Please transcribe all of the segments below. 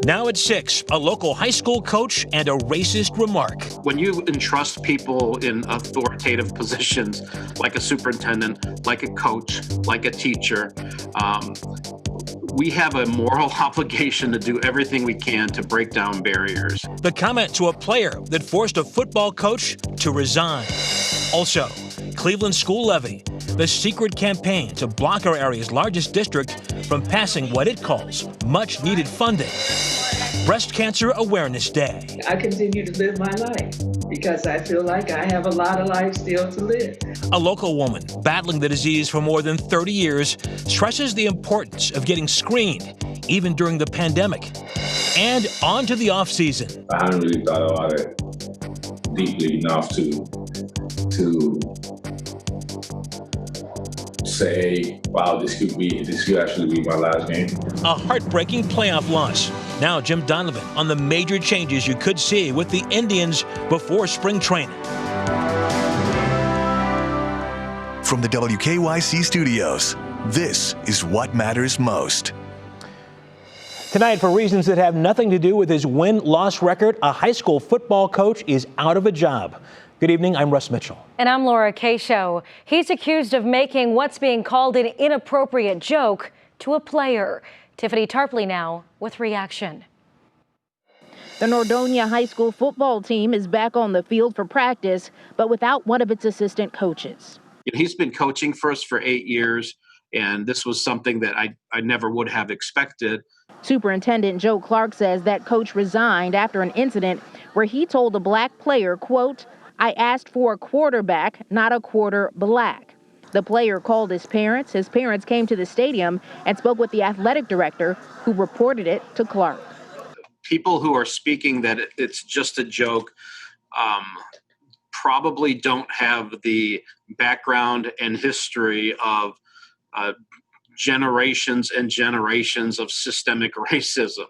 Now at 6, a local high school coach and a racist remark. When you entrust people in authoritative positions, like a superintendent, like a coach, like a teacher, we have a moral obligation to do everything we can to break down barriers. The comment to a player that forced a football coach to resign. Also, Cleveland School Levy, the secret campaign to block our area's largest district from passing what it calls much-needed funding. Breast Cancer Awareness Day. I continue to live my life because I feel like I have a lot of life still to live. A local woman battling the disease for more than 30 years stresses the importance of getting screened, even during the pandemic. And on to the off-season. I haven't really thought about it deeply enough to say, wow, this could actually be my last game. A heartbreaking playoff loss. Now Jim Donovan on the major changes you could see with the Indians before spring training. From the WKYC studios, this is What Matters Most. Tonight, for reasons that have nothing to do with his win-loss record, a high school football coach is out of a job. Good evening, I'm Russ Mitchell. And I'm Laura Casho. He's accused of making what's being called an inappropriate joke to a player. Tiffany Tarpley now with reaction. The Nordonia High School football team is back on the field for practice, but without one of its assistant coaches. He's been coaching for us for 8 years, and this was something that I never would have expected. Superintendent Joe Clark says that coach resigned after an incident where he told a black player, quote, "I asked for a quarterback, not a quarter black." The player called his parents. His parents came to the stadium and spoke with the athletic director, who reported it to Clark. People who are speaking that it's just a joke probably don't have the background and history of generations and generations of systemic racism.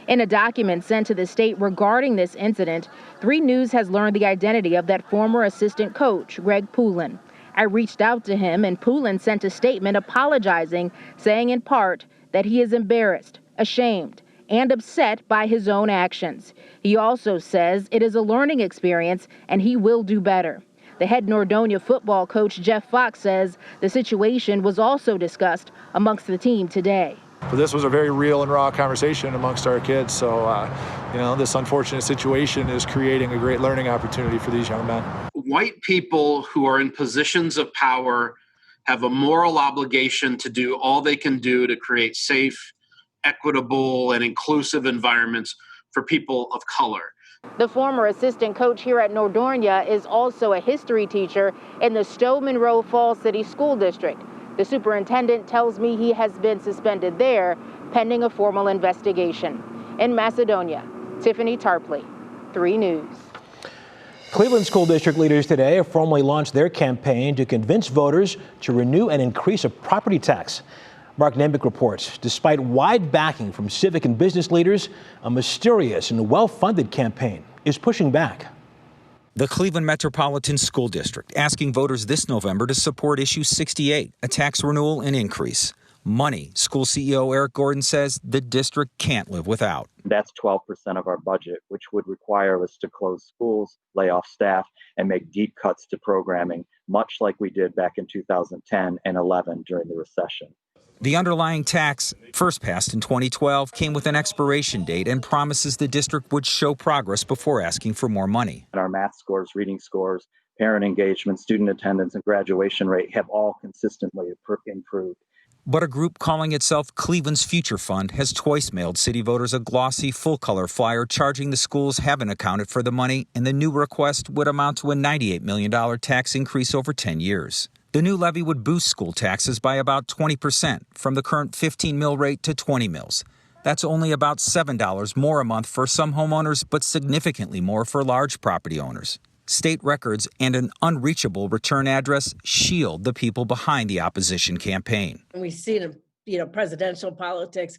In a document sent to the state regarding this incident, 3 News has learned the identity of that former assistant coach, Greg Poulin. I reached out to him, and Poulin sent a statement apologizing, saying in part that he is embarrassed, ashamed, and upset by his own actions. He also says it is a learning experience and he will do better. The head Nordonia football coach, Jeff Fox, says the situation was also discussed amongst the team today. But this was a very real and raw conversation amongst our kids. So, this unfortunate situation is creating a great learning opportunity for these young men. White people who are in positions of power have a moral obligation to do all they can do to create safe, equitable, and inclusive environments for people of color. The former assistant coach here at Nordonia is also a history teacher in the Stowe Monroe Falls City School District. The superintendent tells me he has been suspended there pending a formal investigation. In Macedonia, Tiffany Tarpley, 3 News. Cleveland School District leaders today have formally launched their campaign to convince voters to renew and increase a property tax. Mark Nembick reports, despite wide backing from civic and business leaders, a mysterious and well-funded campaign is pushing back. The Cleveland Metropolitan School District asking voters this November to support Issue 68, a tax renewal and increase. Money, school CEO Eric Gordon says the district can't live without. That's 12% of our budget, which would require us to close schools, lay off staff, and make deep cuts to programming, much like we did back in 2010 and 11 during the recession. The underlying tax, first passed in 2012, came with an expiration date and promises the district would show progress before asking for more money. And our math scores, reading scores, parent engagement, student attendance, and graduation rate have all consistently improved. But a group calling itself Cleveland's Future Fund has twice mailed city voters a glossy, full-color flyer charging the schools haven't accounted for the money, and the new request would amount to a $98 million tax increase over 10 years. The new levy would boost school taxes by about 20%, from the current 15 mil rate to 20 mils. That's only about $7 more a month for some homeowners, but significantly more for large property owners. State records and an unreachable return address shield the people behind the opposition campaign. We see it in presidential politics,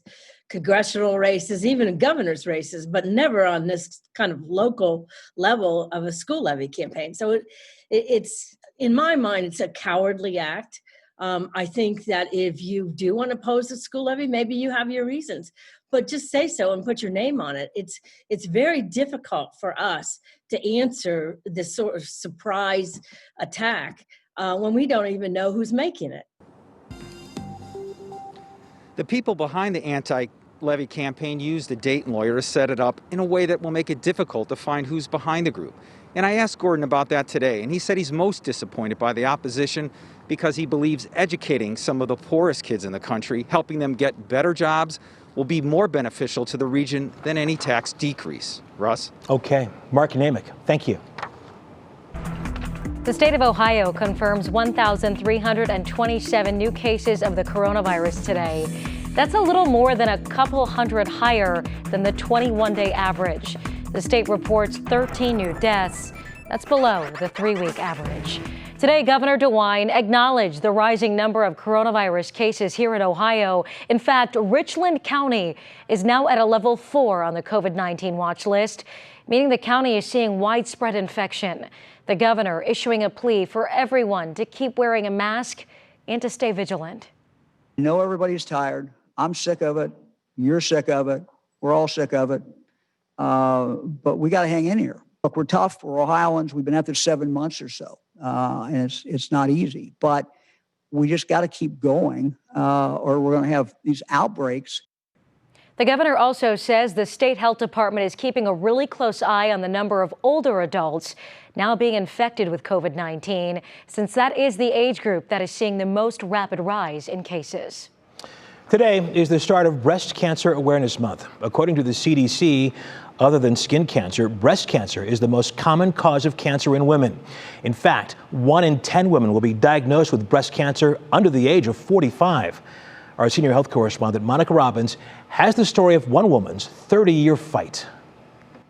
congressional races, even in governor's races, but never on this kind of local level of a school levy campaign. So it's in my mind, it's a cowardly act. I think that if you do want to oppose the school levy, maybe you have your reasons, but just say so and put your name on it. It's very difficult for us to answer this sort of surprise attack when we don't even know who's making it. The people behind the anti-levy campaign used a Dayton lawyer to set it up in a way that will make it difficult to find who's behind the group. And I asked Gordon about that today, and he said he's most disappointed by the opposition because he believes educating some of the poorest kids in the country, helping them get better jobs, will be more beneficial to the region than any tax decrease. Russ? Okay. Mark Namick, thank you. The state of Ohio confirms 1,327 new cases of the coronavirus today. That's a little more than a couple hundred higher than the 21-day average. The state reports 13 new deaths. That's below the 3-week average. Today, Governor DeWine acknowledged the rising number of coronavirus cases here in Ohio. In fact, Richland County is now at a level 4 on the COVID-19 watch list, meaning the county is seeing widespread infection. The governor issuing a plea for everyone to keep wearing a mask and to stay vigilant. I know everybody's tired. I'm sick of it. You're sick of it. We're all sick of it. But we got to hang in here. Look, we're tough. We're Ohioans. We've been at this 7 months or so. And it's not easy. But we just got to keep going or we're going to have these outbreaks. The governor also says the state health department is keeping a really close eye on the number of older adults now being infected with COVID-19, since that is the age group that is seeing the most rapid rise in cases. Today is the start of Breast Cancer Awareness Month. According to the CDC, other than skin cancer, breast cancer is the most common cause of cancer in women. In fact, 1 in 10 women will be diagnosed with breast cancer under the age of 45. Our senior health correspondent, Monica Robbins, has the story of one woman's 30-year fight.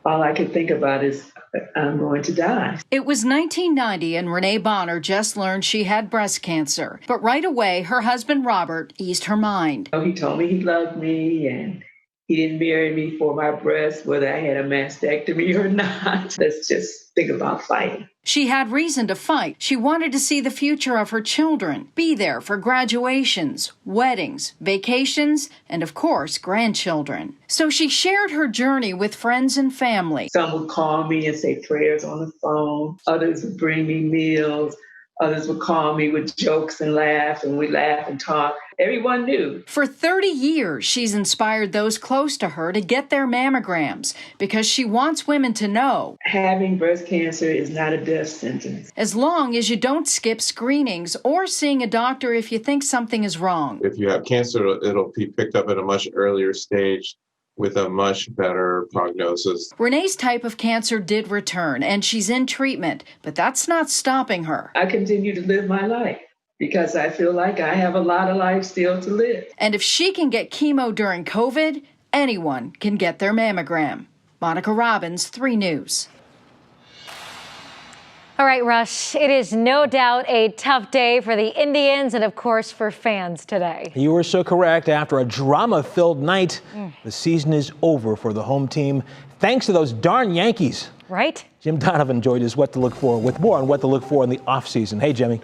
All I could think about is I'm going to die. It was 1990 and Renee Bonner just learned she had breast cancer. But right away, her husband, Robert, eased her mind. He told me he loved me and he didn't marry me for my breast, whether I had a mastectomy or not. Let's just think about fighting. She had reason to fight. She wanted to see the future of her children, be there for graduations, weddings, vacations, and of course, grandchildren. So she shared her journey with friends and family. Some would call me and say prayers on the phone. Others would bring me meals. Others would call me with jokes and laugh, and we laugh and talk. Everyone knew. For 30 years, she's inspired those close to her to get their mammograms because she wants women to know. Having breast cancer is not a death sentence. As long as you don't skip screenings or seeing a doctor if you think something is wrong. If you have cancer, it'll be picked up at a much earlier stage with a much better prognosis. Renee's type of cancer did return, and she's in treatment, but that's not stopping her. I continue to live my life because I feel like I have a lot of life still to live. And if she can get chemo during COVID, anyone can get their mammogram. Monica Robbins, 3 News. All right, Rush, it is no doubt a tough day for the Indians and, of course, for fans today. You were so correct. After a drama-filled night, the season is over for the home team, thanks to those darn Yankees. Right? Jim Donovan joined us What to Look For with more on what to look for in the offseason. Hey, Jimmy.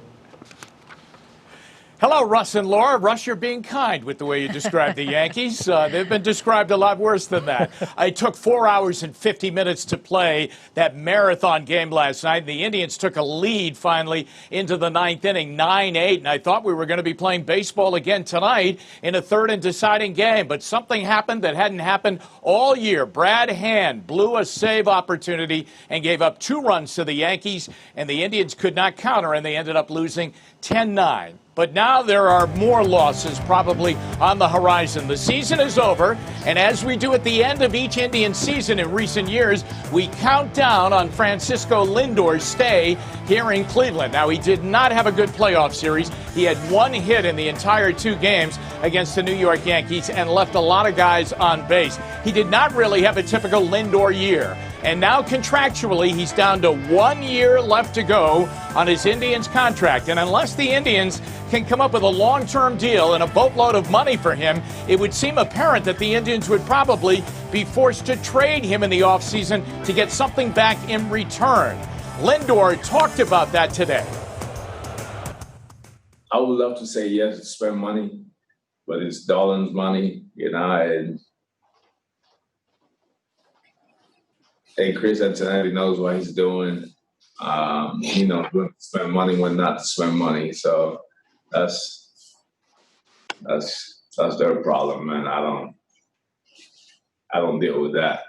Hello, Russ and Laura. Russ, you're being kind with the way you describe the Yankees. They've been described a lot worse than that. It took 4 hours and 50 minutes to play that marathon game last night. The Indians took a lead finally into the 9th inning, 9-8. And I thought we were going to be playing baseball again tonight in a third and deciding game. But something happened that hadn't happened all year. Brad Hand blew a save opportunity and gave up 2 runs to the Yankees. And the Indians could not counter, and they ended up losing 10-9. But now there are more losses probably on the horizon. The season is over, and as we do at the end of each Indian season in recent years, we count down on Francisco Lindor's stay here in Cleveland. Now, he did not have a good playoff series. He had 1 hit in the entire 2 games against the New York Yankees and left a lot of guys on base. He did not really have a typical Lindor year. And now contractually, he's down to 1 year left to go on his Indians contract. And unless the Indians can come up with a long-term deal and a boatload of money for him, it would seem apparent that the Indians would probably be forced to trade him in the offseason to get something back in return. Lindor talked about that today. I would love to say yes to spend money, but it's Dolan's money, and Chris Antonetti knows what he's doing. He knows when to spend money, when not to spend money. So that's their problem, man. I don't deal with that.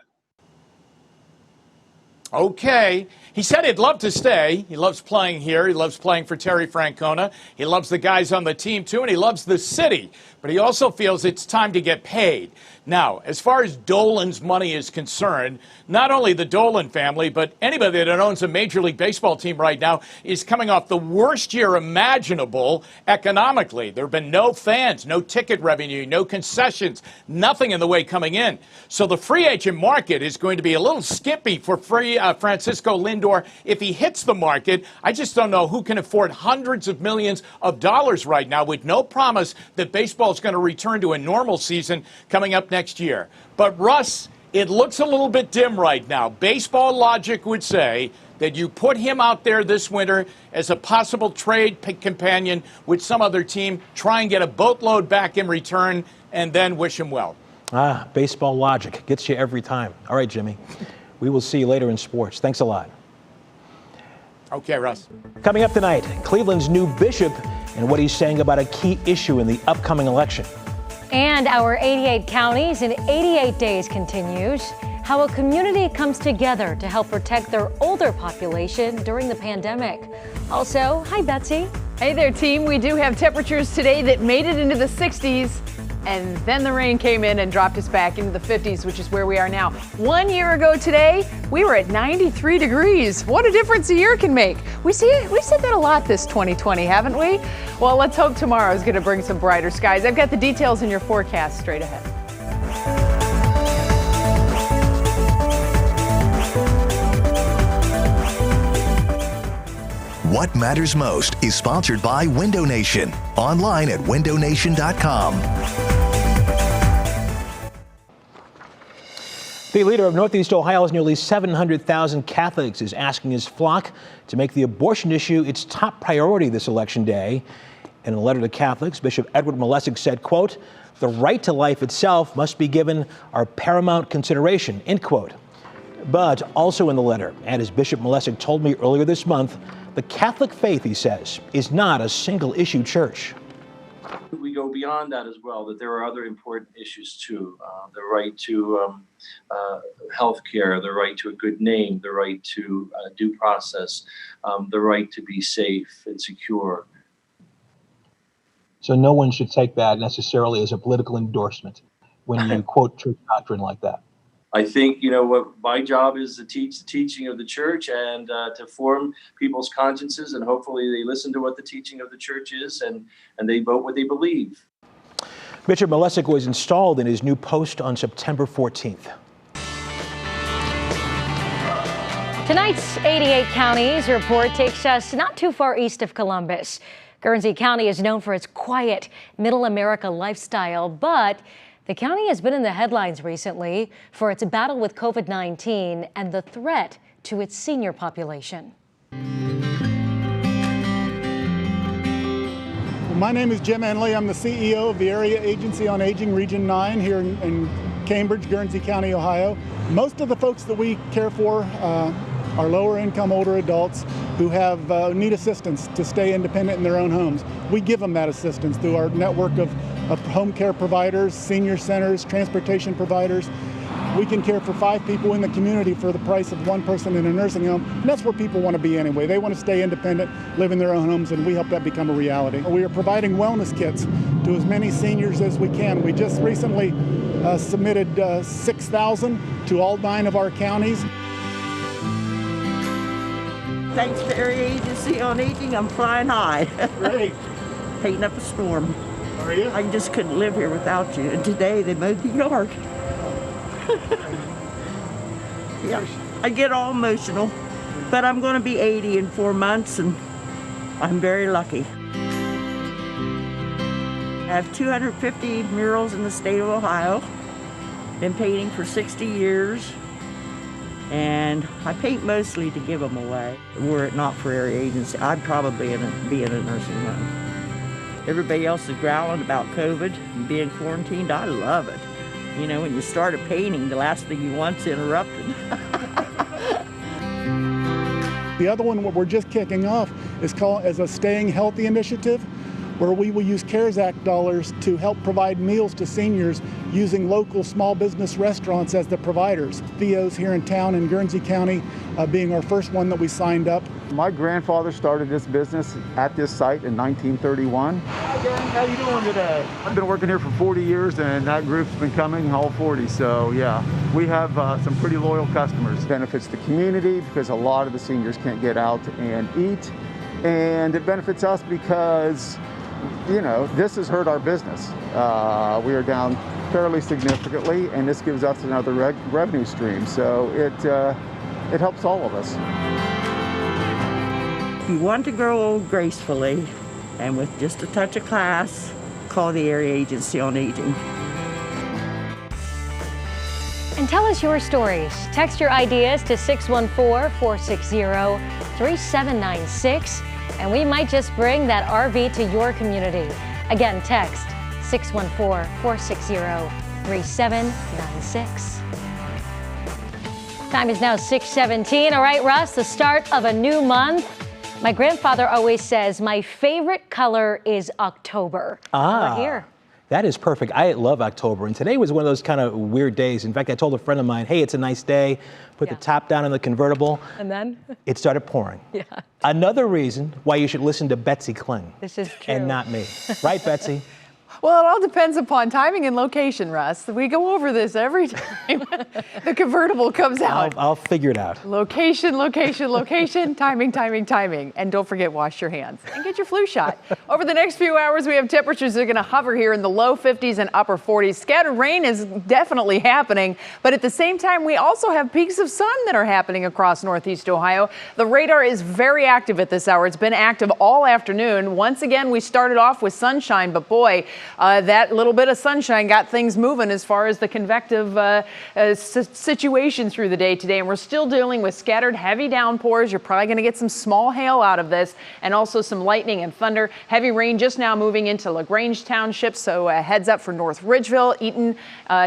Okay. He said he'd love to stay. He loves playing here. He loves playing for Terry Francona. He loves the guys on the team, too, and he loves the city. But he also feels it's time to get paid. Now, as far as Dolan's money is concerned, not only the Dolan family, but anybody that owns a Major League Baseball team right now is coming off the worst year imaginable economically. There have been no fans, no ticket revenue, no concessions, nothing in the way coming in. So the free agent market is going to be a little skimpy for Francisco Lindor if he hits the market. I just don't know who can afford hundreds of millions of dollars right now with no promise that baseball is going to return to a normal season coming up next year. But Russ, it looks a little bit dim right now. Baseball logic would say that you put him out there this winter as a possible trade companion with some other team, try and get a boatload back in return, and then wish him well. Baseball logic gets you every time. All right, Jimmy. We will see you later in sports. Thanks a lot. Okay, Russ. Coming up tonight, Cleveland's new bishop and what he's saying about a key issue in the upcoming election. And our 88 counties in 88 days continues. How a community comes together to help protect their older population during the pandemic. Also, hi, Betsy. Hey there, team. We do have temperatures today that made it into the 60s. And then the rain came in and dropped us back into the 50s, which is where we are now. 1 year ago today, we were at 93 degrees. What a difference a year can make. We said that a lot this 2020, haven't we? Well, let's hope tomorrow is going to bring some brighter skies. I've got the details in your forecast straight ahead. What Matters Most is sponsored by Window Nation. Online at windownation.com. The leader of Northeast Ohio's nearly 700,000 Catholics is asking his flock to make the abortion issue its top priority this election day. In a letter to Catholics, Bishop Edward Malesic said, quote, "The right to life itself must be given our paramount consideration," end quote. But also in the letter, and as Bishop Malesic told me earlier this month, the Catholic faith, he says, is not a single-issue church. We go beyond that as well, that there are other important issues too. The right to health care, the right to a good name, the right to due process, the right to be safe and secure. So no one should take that necessarily as a political endorsement when you quote church doctrine like that. I think, what my job is to teach the teaching of the church and to form people's consciences, and hopefully they listen to what the teaching of the church is and they vote what they believe. Bishop Malesic was installed in his new post on September 14th. Tonight's 88 Counties report takes us not too far east of Columbus. Guernsey County is known for its quiet, middle America lifestyle, but the county has been in the headlines recently for its battle with COVID-19 and the threat to its senior population. My name is Jim Enley. I'm the CEO of the Area Agency on Aging Region 9 here in Cambridge, Guernsey County, Ohio. Most of the folks that we care for are lower income older adults who have need assistance to stay independent in their own homes. We give them that assistance through our network of home care providers, senior centers, transportation providers. We can care for 5 people in the community for the price of 1 person in a nursing home. And that's where people want to be anyway. They want to stay independent, live in their own homes, and we help that become a reality. We are providing wellness kits to as many seniors as we can. We just recently submitted 6,000 to all 9 of our counties. Thanks to Area Agency on Aging, I'm flying high. Great. Painting up a storm. Are you? I just couldn't live here without you. And today they mowed the yard. Yeah, I get all emotional, but I'm going to be 80 in 4 months, and I'm very lucky. I have 250 murals in the state of Ohio. Been painting for 60 years, and I paint mostly to give them away. Were it not for Area Agency, I'd probably be in a nursing home. Everybody else is growling about COVID and being quarantined. I love it. You know, when you start a painting, the last thing you want is interrupted. The other one, what we're just kicking off, is called as a Staying Healthy initiative, where we will use CARES Act dollars to help provide meals to seniors using local small business restaurants as the providers. Theo's here in town in Guernsey County being our first one that we signed up. My grandfather started this business at this site in 1931. Hi, Dan. How you doing today? I've been working here for 40 years, and that group's been coming all 40. So yeah, we have some pretty loyal customers. It benefits the community because a lot of the seniors can't get out and eat. And it benefits us because, you know, this has hurt our business. We are down fairly significantly, and this gives us another revenue stream. So it helps all of us. If you want to grow old gracefully and with just a touch of class, call the Area Agency on Aging. And tell us your stories. Text your ideas to 614-460-3796, and we might just bring that RV to your community. Again, text 614-460-3796. Time is now 6:17. All right, Russ, the start of a new month. My grandfather always says my favorite color is October. We're here. That is perfect. I love October, and today was one of those kind of weird days. In fact, I told a friend of mine, hey, it's a nice day. Put the top down in the convertible. And then? It started pouring. Yeah. Another reason why you should listen to Betsy Kling. This is true. And not me. Right, Betsy? Well, it all depends upon timing and location, Russ. We go over this every time the convertible comes out. I'll figure it out. Location, location, location, timing, timing, timing. And don't forget, wash your hands and get your flu shot. Over the next few hours, we have temperatures that are going to hover here in the low 50s and upper 40s. Scattered rain is definitely happening, but at the same time, we also have peaks of sun that are happening across Northeast Ohio. The radar is very active at this hour. It's been active all afternoon. Once again, we started off with sunshine, but boy, that little bit of sunshine got things moving as far as the convective situation through the day today. And we're still dealing with scattered heavy downpours. You're probably going to get some small hail out of this and also some lightning and thunder. Heavy rain just now moving into LaGrange Township. So heads up for North Ridgeville, Eaton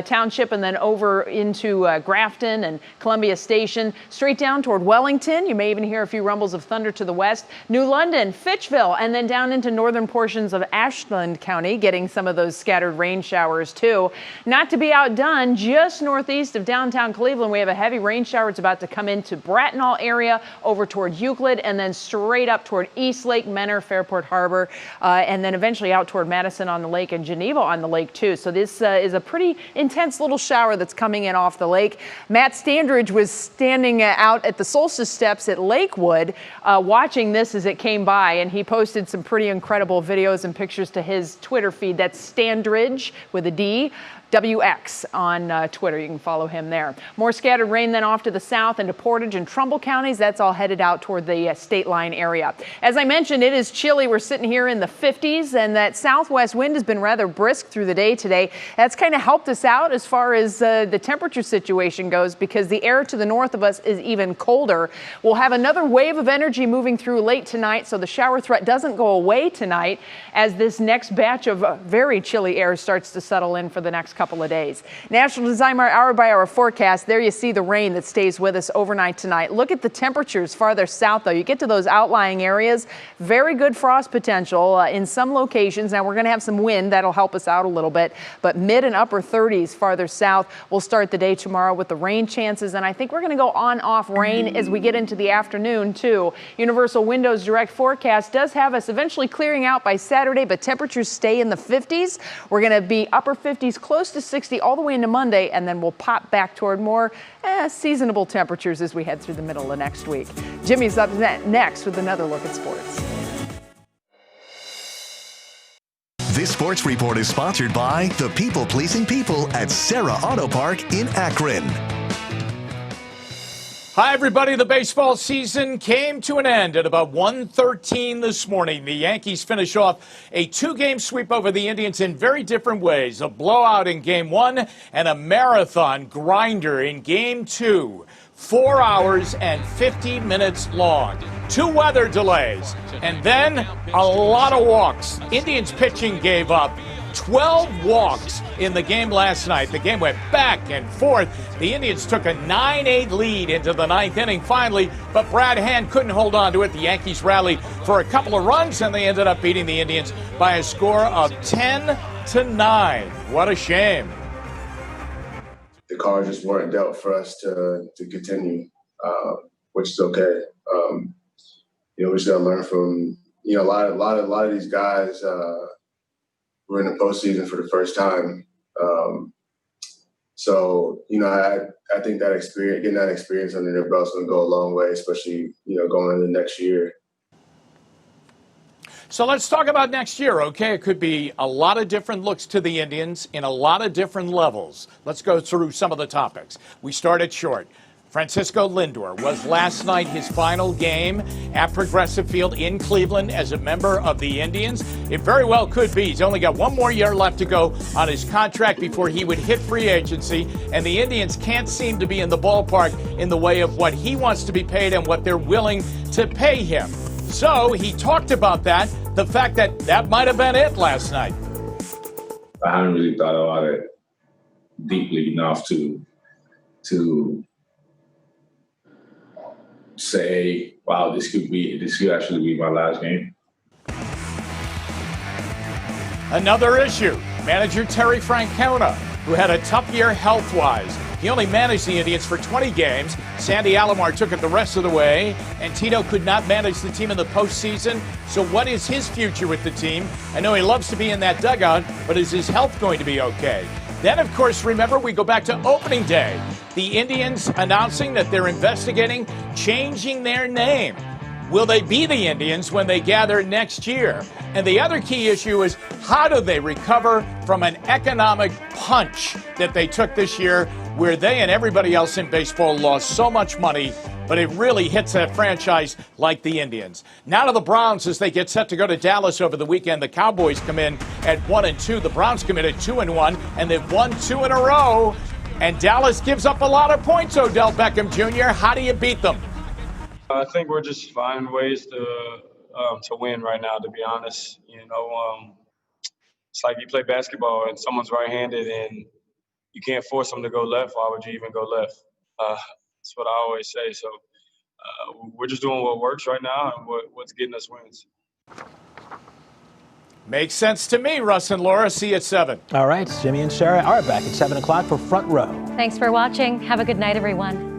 Township, and then over into Grafton and Columbia Station. Straight down toward Wellington. You may even hear a few rumbles of thunder to the west. New London, Fitchville, and then down into northern portions of Ashland County, getting some of those scattered rain showers too. Not to be outdone, just northeast of downtown Cleveland, we have a heavy rain shower. It's about to come into Bracknell area, over toward Euclid, and then straight up toward Eastlake, Menor, Fairport Harbor, and then eventually out toward Madison on the Lake and Geneva on the lake too. So this is a pretty intense little shower that's coming in off the lake. Matt Standridge was standing out at the Solstice Steps at Lakewood watching this as it came by, and he posted some pretty incredible videos and pictures to his Twitter feed. That's Standridge with a D. WX on Twitter. You can follow him there. More scattered rain then off to the south into Portage and Trumbull counties. That's all headed out toward the state line area. As I mentioned, it is chilly. We're sitting here in the 50s, and that southwest wind has been rather brisk through the day today. That's kind of helped us out as far as the temperature situation goes, because the air to the north of us is even colder. We'll have another wave of energy moving through late tonight, so the shower threat doesn't go away tonight as this next batch of very chilly air starts to settle in for the next couple of days. National Designer hour-by-hour forecast. There you see the rain that stays with us overnight tonight. Look at the temperatures farther south, though. You get to those outlying areas, very good frost potential in some locations. Now, we're going to have some wind. That'll help us out a little bit, but mid and upper 30s farther south. We'll start the day tomorrow with the rain chances, and I think we're going to go on-off rain as we get into the afternoon, too. Universal Windows Direct forecast does have us eventually clearing out by Saturday, but temperatures stay in the 50s. We're going to be upper 50s, close to 60 all the way into Monday, and then we'll pop back toward more seasonable temperatures as we head through the middle of next week. Jimmy's up next with another look at sports. This sports report is sponsored by the people-pleasing people at Serra Auto Park in Akron. Hi, everybody. The baseball season came to an end at about 1:13 this morning. The Yankees finish off a two-game sweep over the Indians in very different ways. A blowout in Game 1 and a marathon grinder in Game 2. 4 hours and 50 minutes long. 2 weather delays. And then a lot of walks. Indians pitching gave up 12 walks in the game last night. The game went back and forth. The Indians took a 9-8 lead into the 9th inning finally, but Brad Hand couldn't hold on to it. The Yankees rallied for a couple of runs, and they ended up beating the Indians by a score of 10-9. What a shame. The cards just weren't dealt for us to continue, which is okay. We just got to learn from a lot of these guys. We're in the postseason for the first time. I think that experience, getting that experience under their belt's going to go a long way, especially, going into next year. So let's talk about next year, okay? It could be a lot of different looks to the Indians in a lot of different levels. Let's go through some of the topics. We start at short. Francisco Lindor was last night his final game at Progressive Field in Cleveland as a member of the Indians. It very well could be. He's only got 1 more year left to go on his contract before he would hit free agency, and the Indians can't seem to be in the ballpark in the way of what he wants to be paid and what they're willing to pay him. So he talked about that, the fact that might have been it last night. I haven't really thought about it deeply enough to say, wow, this could actually be my last game. Another issue, manager Terry Francona, who had a tough year health-wise. He only managed the Indians for 20 games. Sandy Alomar took it the rest of the way, and Tito could not manage the team in the postseason. So what is his future with the team? I know he loves to be in that dugout, but is his health going to be okay? Then, of course, remember, we go back to opening day. The Indians announcing that they're investigating changing their name. Will they be the Indians when they gather next year? And the other key issue is, how do they recover from an economic punch that they took this year, where they and everybody else in baseball lost so much money, but it really hits that franchise like the Indians. Now to the Browns as they get set to go to Dallas over the weekend. The Cowboys come in at 1-2. The Browns come in at 2-1, and they've won 2 in a row. And Dallas gives up a lot of points, Odell Beckham Jr. How do you beat them? I think we're just finding ways to win right now, to be honest. It's like you play basketball and someone's right-handed and you can't force them to go left. Why would you even go left? That's what I always say. So we're just doing what works right now and what's getting us wins. Makes sense to me, Russ and Laura. See you at 7. All right, Jimmy and Sarah are back at 7 o'clock for Front Row. Thanks for watching. Have a good night, everyone.